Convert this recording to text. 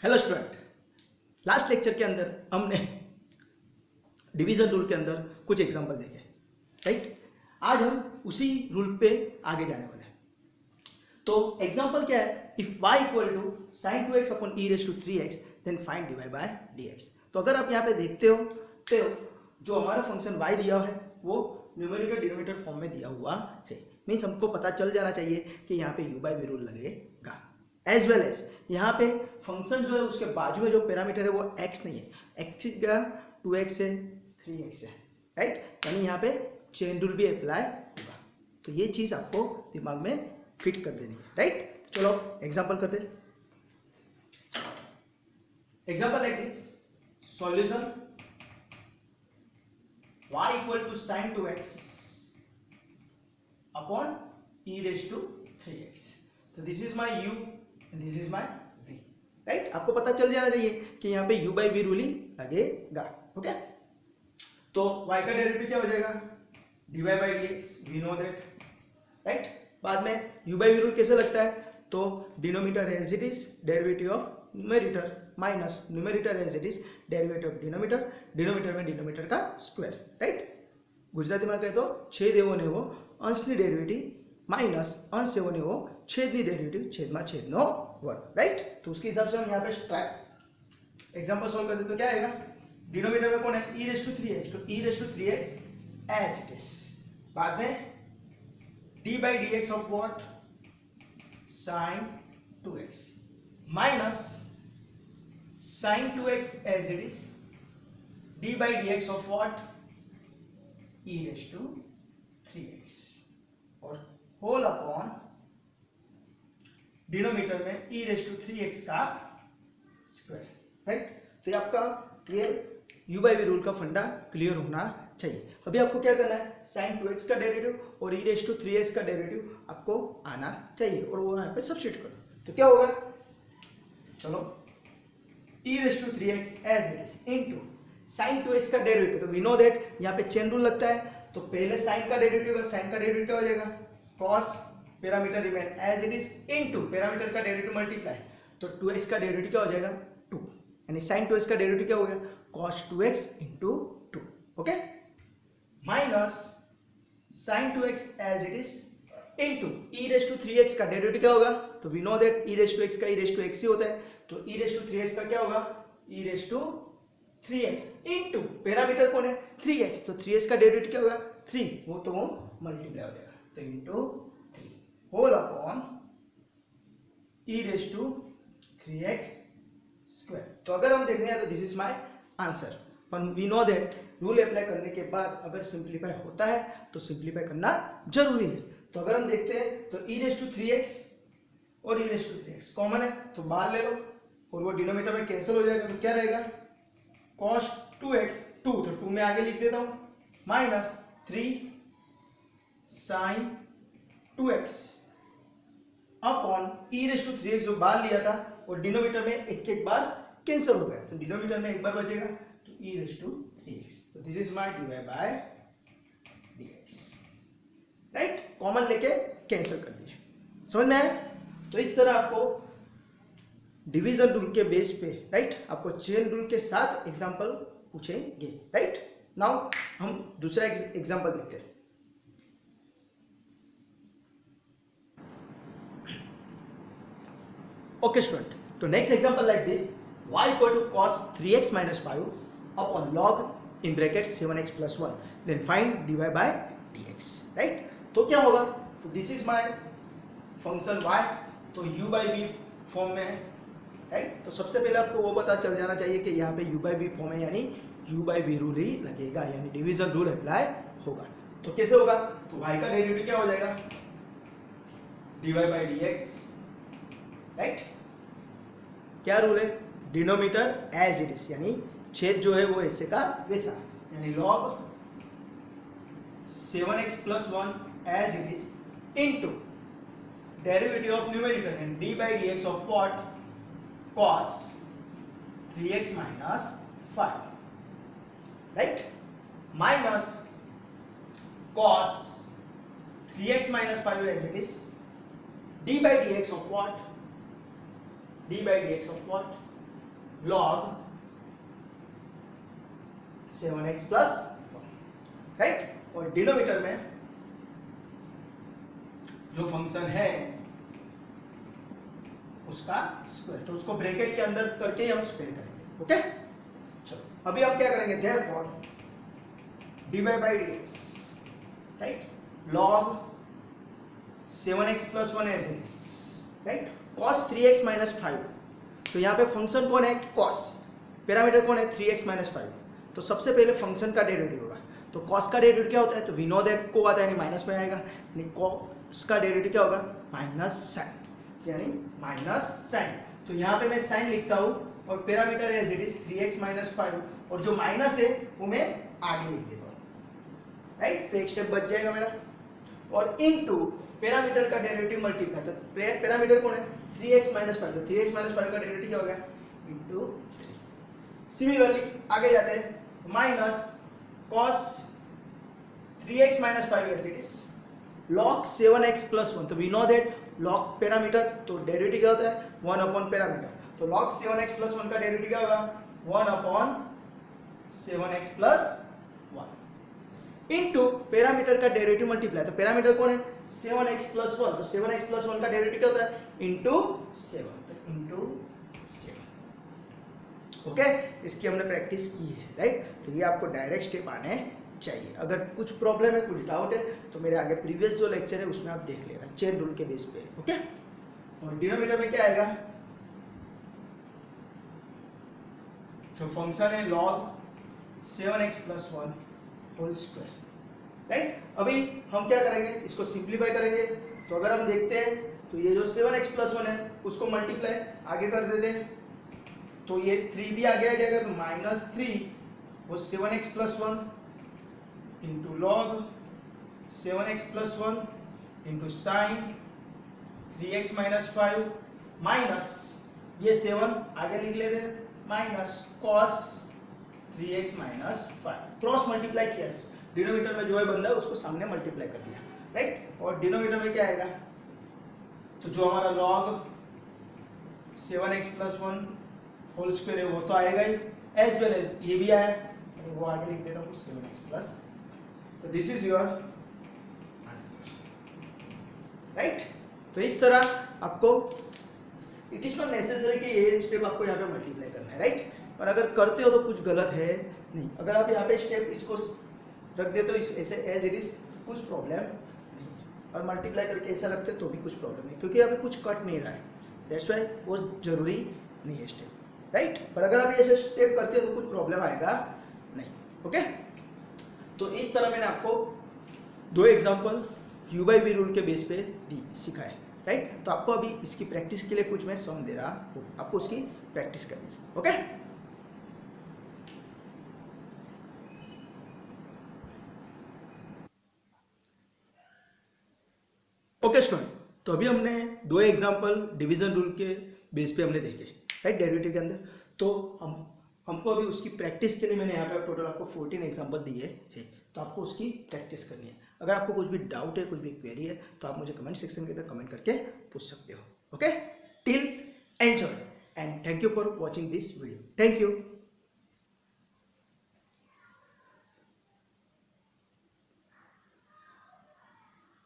Hello student, last lecture के अंदर हमने डिवीजन रूल के अंदर कुछ एग्जांपल देखे, राइट। आज हम उसी रूल पे आगे जाने वाले हैं। तो एग्जांपल क्या है, if y equal to sin 2x upon e raise to 3x then find dy by dx। तो अगर आप यहाँ पे देखते हो तो जो हमारा फंक्शन y दिया है वो न्यूमेरिटर डिनोमिनेटर फॉर्म में दिया हुआ है। मीन्स हमको पता चल जाना चाहिए कि यहाँ पे u बाय v रूल लगेगा। एज वेल एज यहाँ पे फंक्शन जो है उसके बाजू में जो पैरामीटर है वो x नहीं है, x का 2x है 3x है, राइट। यानी यहाँ पे चेन रूल भी अप्लाई होगा। तो ये चीज आपको दिमाग में फिट कर देनी है, राइट। चलो एग्जांपल करते हैं। Example like this, solution y equal to sin 2x upon e raise to 3x। तो this is my u and this is my v, right. आपको पता चल जाना चाहिए कि यहाँ पे u बाई v रूल ही लगेगा, ओके। तो y का डेरिवेटिव क्या हो जाएगा, dy by dx, we know that, right. बाद में u बाई v रूल कैसे लगता है, तो denominator as it is derivative of numerator minus numerator as it is derivative of denominator, denominator में डिनोमिनेटर का स्क्वायर, राइट। गुजराती में कहे तो छेद एवो ने वो अंशनी डेरिवेटिव माइनस अंश एवो ने वो छेदनी डेरिवेटिव छेदमा छेदनो वर्ग, राइट। तो उसके हिसाब से हम यहाँ पे स्ट्राइक एग्जांपल सॉल्व कर दे तो क्या आएगा, डिनोमिनेटर में कौन है e रेज टू 3x, तो e raise to 3x as it is. बाद में d by dx of what, sin 2x minus sin 2x as it is, d by dx of what, e raise to 3x और whole upon denominator में e raise to 3x का square, right. तो ये आपका clear u by v rule का फंडा clear होना चाहिए। अभी आपको क्या करना है, sin 2x का डेरिवेटिव और e रेज टू 3x का डेरिवेटिव आपको आना चाहिए और वो यहाँ पे सब्स्टिट्यूट करो। तो क्या होगा, चलो e raise to 3x as it is into sin 2x का डेरिवेटिव, तो वी नो दैट यहाँ पे चेन रूल लगता है। तो पहले sin का डेरिवेटिव है, sin का डेरिवेटिव क्या हो जाएगा, cos parameter remain as it is into parameter का डेरिवेटिव मल्टीप्लाई, तो 2x का डेरिवेटिव क्या हो जाएगा 2, यानी sin 2x का डेरिवेटिव क्या हो गया cos 2x into 2, okay, minus sin 2x as it is into e raise to 3x का डेरिवेटिव क्या होगा, तो we know that e raise to x का e रेज टू x ही होता है। तो e रेज टू 3x का क्या होगा, e raise to 3x into parameter कौन है 3x, तो 3x का डेरिवेटिव क्या होगा 3, वो तो वो मल्टीप्लाई हो जाएगा, तो into 3 whole upon e raise to 3x square. तो अगर हम देखने हैं तो दिस इज माय आंसर, पर we know that rule apply करने के बाद अगर सिंप्लीफाई होता है तो सिंप्लीफाई करना जरूरी है। तो अगर हम देखते हैं तो e रेज टू 3x और e raise to 3x common है तो बाहर ले लो और वो डिनोमिनेटर में कैंसिल हो जाएगा, तो क्या रहेगा cos 2x 2, तो 2 में आगे लिख देता हूं, minus 3 sin 2x upon e raise to 3x जो बाहर लिया था और डिनोमिनेटर में एक एक बार कैंसिल हो गया, तो डिनोमिनेटर में एक बार बचेगा, तो e रेज टू 3x। तो this is my dy by dx, right. Common लेके कैंसिल कर दिया, समझ में आया। तो इस तरह आपको डिवीजन रूल के बेस पे, राइट, आपको चेन रूल के साथ एग्जांपल पूछेंगे, राइट। नाउ हम दूसरा एग्जांपल देखते हैं। ओके स्टूडेंट, तो next example like this, y equal to cos 3x minus 5 upon log in bracket 7x plus 1 then find dy by dx, right. तो क्या होगा, तो this is my function y, तो u बाई v फॉर्म में है, right. तो सबसे पहले आपको वो पता चल जाना चाहिए कि यहाँ पे u बाई v फॉर्म है, यानी u बाई v रूल ही लगेगा, यानी डिवीजन रूल अप्लाई होगा। तो कैसे होगा, तो y का डेरिवेटिव क्या हो जाएगा dy बाई dx, राइट। क्या रूल है, डिनोमिनेटर एज इट इज, यानी छेद जो है वो ऐसे का वैसा, यानी log 7x plus 1 as it is into derivative of numerator and d by dx of what cos 3x minus 5, right, minus cos 3x minus 5 as it is, d by dx of what, d by dx of what, log 7x plus 1, right. और denominator में जो function है उसका square, तो उसको bracket के अंदर करके ही हम स्क्वायर करेंगे। ओके, चलो अभी हम क्या करेंगे, therefore dy by dx, right, log 7x plus 1 as it is, right, cos 3x minus 5। तो यहाँ पे फंक्शन कौन है, cos, पैरामीटर कौन है 3x minus 5। तो सबसे पहले फंक्शन का डेरिवेटिव होगा, तो cos का डेरिवेटिव क्या होता है, तो वी नो दैट को आता है यानी माइनस में आएगा, यानी cos का डेरिवेटिव क्या होगा, माइनस साइन, यानी माइनस साइन। तो यहाँ पे मैं साइन लिखता हूँ और parameter as it is 3x minus 5, और जो माइनस है वो मैं आगे लिख देता हूँ, राइट। तो एक स्टेप बच जाएगा मेरा, और इनटू पैरामीटर का डेरिवेटिव मल्टीप्लाई, तो पैरामीटर कौन है 3x minus 5, तो 3x minus 5 का डेरिवेटिव क्या हो गया, इनटू 3। सिमिलरली आगे जाते हैं, minus cos 3x minus 5 as it is log 7x plus 1, तो we know that log parameter, तो डेरिवेटिव क्या होता है 1 अपॉन पैरामीटर, तो log 7x plus 1 का डेरिवेटिव क्या होगा 1 upon 7x plus 1 into parameter का डेरिवेटिव मल्टीप्लाई, तो पैरामीटर कौन है 7x plus 1, तो 7x plus 1 का डेरिवेटिव क्या होता है इनटू 7, तो इनटू 7। ओके, इसकी हमने प्रैक्टिस की है, राइट। तो ये आपको डायरेक्ट स्टेप आने चाहिए। अगर कुछ प्रॉब्लम है, कुछ डाउट है, तो मेरे आगे प्रीवियस जो लेक्चर है उसमें आप देख लेना, चेन रूल के बेस पे। ओके, और डिनोमिनेटर में क्या आएगा, जो फंक्शन है log 7x plus 1 whole square, right. अभी हम क्या करेंगे, इसको सिंप्लीफाई करेंगे। तो अगर हम देखते हैं तो ये जो 7x plus 1 है उसको मल्टीप्लाई आगे कर देते हैं, तो ये 3 भी आगे आ जाएगा, तो -3 वो 7x plus 1 into log 7x plus 1 into sine 3x minus 5 minus ये 7 आगे लिख लेते हैं, minus cos 3x minus 5, cross multiply किया, डिनोमिनेटर में जो है बंदा उसको सामने मल्टीप्लाई कर दिया, राइट। और डिनोमिनेटर में क्या आएगा, तो जो हमारा log 7x plus 1 whole square है वो तो आएगा ही, एज वेल एज ये भी आया, वो आगे लिख देता हूँ 7x plus, तो this is your answer, right. तो इस तरह आपको, इट इज नॉट नेसेसरी कि ये स्टेप आपको यहाँ पे मल्टीप्लाई करना है, राइट। और अगर करते हो तो कुछ गलत है नहीं, अगर आप यहाँ पे स्टेप इसको रख देते हो ऐसे एज इट इज तो कुछ प्रॉब्लम नहीं है, और मल्टीप्लाई करके ऐसा रखते तो भी कुछ प्रॉब्लम नहीं, क्योंकि यहाँ पे कुछ कट नहीं रहा है, दैट्स व्हाई वो जरूरी नहीं है स्टेप, राइट। पर अगर आप ऐसे स्टेप करते हो तो कुछ प्रॉब्लम आएगा नहीं। ओके, तो इस तरह मैंने आपको 2 example u by v rule के बेस पे सिखाए, राइट। तो आपको अभी इसकी प्रैक्टिस के लिए कुछ मैं सम दे रहा हूँ, आपको उसकी प्रैक्टिस करनी है। ओके, ओके स्टूडेंट, तो अभी हमने 2 एग्जाम्पल डिवीजन रूल के बेस पे हमने देखे, राइट, डेरिवेटिव के अंदर। तो हमको अभी उसकी प्रैक्टिस के लिए मैंने यहाँ पे टोटल आपको 14 एग्जाम्पल दिए हैं, तो आपको उसकी प्रैक्टिस करनी है। अगर आपको कुछ भी डाउट है, कुछ भी क्वेरी है, तो आप मुझे कमेंट सेक्शन के अंदर कमेंट करके पूछ सकते हो। Okay, till enjoy and thank you for watching this video, thank you.